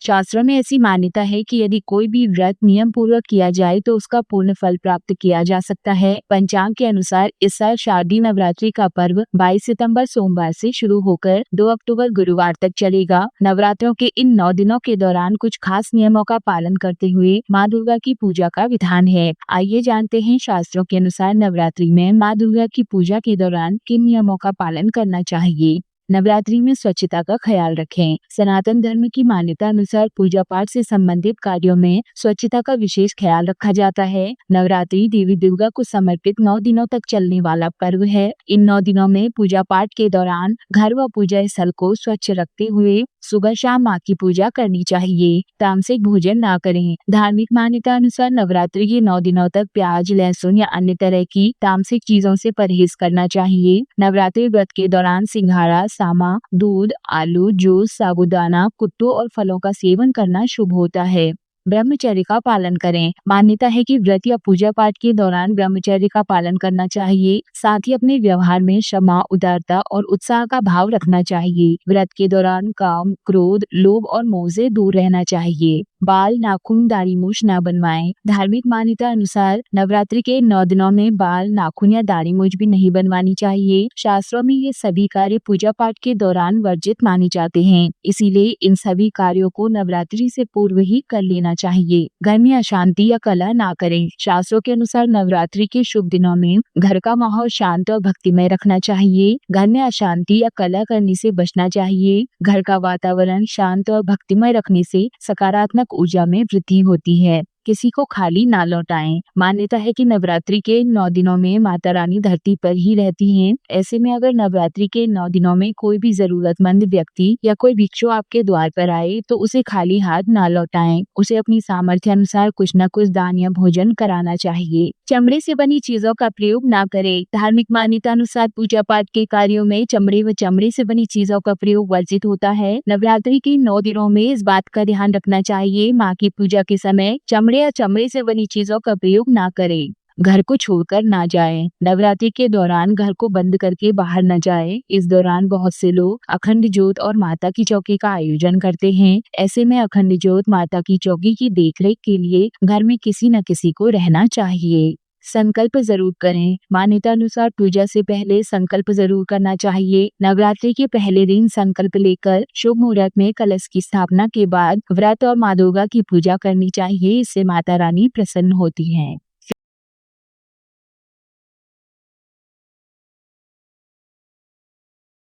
शास्त्रों में ऐसी मान्यता है कि यदि कोई भी व्रत नियम पूर्वक किया जाए तो उसका पूर्ण फल प्राप्त किया जा सकता है। पंचांग के अनुसार इस साल शारदीय नवरात्रि का पर्व 22 सितंबर सोमवार से शुरू होकर 2 अक्टूबर गुरुवार तक चलेगा। नवरात्रों के इन 9 दिनों के दौरान कुछ खास नियमों का पालन करते हुए माँ दुर्गा की पूजा का विधान है। आइए जानते हैं शास्त्रों के अनुसार नवरात्रि में माँ दुर्गा की पूजा के दौरान किन नियमों का पालन करना चाहिए। नवरात्रि में स्वच्छता का ख्याल रखें। सनातन धर्म की मान्यता अनुसार पूजा पाठ से संबंधित कार्यों में स्वच्छता का विशेष ख्याल रखा जाता है। नवरात्रि देवी दुर्गा को समर्पित 9 दिनों तक चलने वाला पर्व है। इन 9 दिनों में पूजा पाठ के दौरान घर व पूजा स्थल को स्वच्छ रखते हुए सुबह शाम माँ की पूजा करनी चाहिए। तामसिक भोजन ना करें। धार्मिक मान्यता अनुसार नवरात्रि के 9 दिनों तक प्याज, लहसुन या अन्य तरह की तामसिक चीजों से परहेज करना चाहिए। नवरात्रि व्रत के दौरान सिंघाड़ा, सामा, दूध, आलू, जूस, साबूदाना, कुट्टू और फलों का सेवन करना शुभ होता है। ब्रह्मचर्य का पालन करें। मान्यता है कि व्रत या पूजा पाठ के दौरान ब्रह्मचर्य का पालन करना चाहिए। साथ ही अपने व्यवहार में क्षमा, उदारता और उत्साह का भाव रखना चाहिए। व्रत के दौरान काम, क्रोध, लोभ और मोह से दूर रहना चाहिए। बाल, नाखून, दाढ़ी मूछ न बनवाएं। धार्मिक मान्यता अनुसार नवरात्रि के 9 दिनों में बाल, नाखून या दाढ़ी मूछ भी नहीं बनवानी चाहिए। शास्त्रों में ये सभी कार्य पूजा पाठ के दौरान वर्जित माने जाते हैं। इसीलिए इन सभी कार्यों को नवरात्रि से पूर्व ही कर लेना चाहिए। घर में अशांति या कलह ना करें। शास्त्रों के अनुसार नवरात्रि के शुभ दिनों में घर का माहौल शांत और भक्तिमय रखना चाहिए। घर में अशांति या कलह करने से बचना चाहिए। घर का वातावरण शांत और भक्तिमय रखने से सकारात्मक ऊर्जा में वृद्धि होती है। किसी को खाली ना लौटाएं। मान्यता है कि नवरात्रि के 9 दिनों में माता रानी धरती पर ही रहती हैं। ऐसे में अगर नवरात्रि के 9 दिनों में कोई भी जरूरतमंद व्यक्ति या कोई भिक्षु आपके द्वार पर आए तो उसे खाली हाथ ना लौटाएं। उसे अपनी सामर्थ्य अनुसार कुछ न कुछ दान या भोजन कराना चाहिए। चमड़े से बनी चीजों का प्रयोग ना करें। धार्मिक मान्यता अनुसार पूजा पाठ के कार्यों में चमड़े व चमड़े से बनी चीजों का प्रयोग वर्जित होता है। नवरात्रि के 9 दिनों में इस बात का ध्यान रखना चाहिए माँ की पूजा के समय चमड़े या चमड़े से बनी चीजों का प्रयोग ना करें। घर को छोड़कर ना जाएं। नवरात्रि के दौरान घर को बंद करके बाहर न जाएं। इस दौरान बहुत से लोग अखंड ज्योत और माता की चौकी का आयोजन करते हैं। ऐसे में अखंड ज्योत माता की चौकी की देखरेख के लिए घर में किसी न किसी को रहना चाहिए। संकल्प जरूर करें। मान्यता अनुसार पूजा से पहले संकल्प जरूर करना चाहिए। नवरात्रि के पहले दिन संकल्प लेकर शुभ मुहूर्त में कलश की स्थापना के बाद व्रत और माँ दुर्गा की पूजा करनी चाहिए। इससे माता रानी प्रसन्न होती हैं।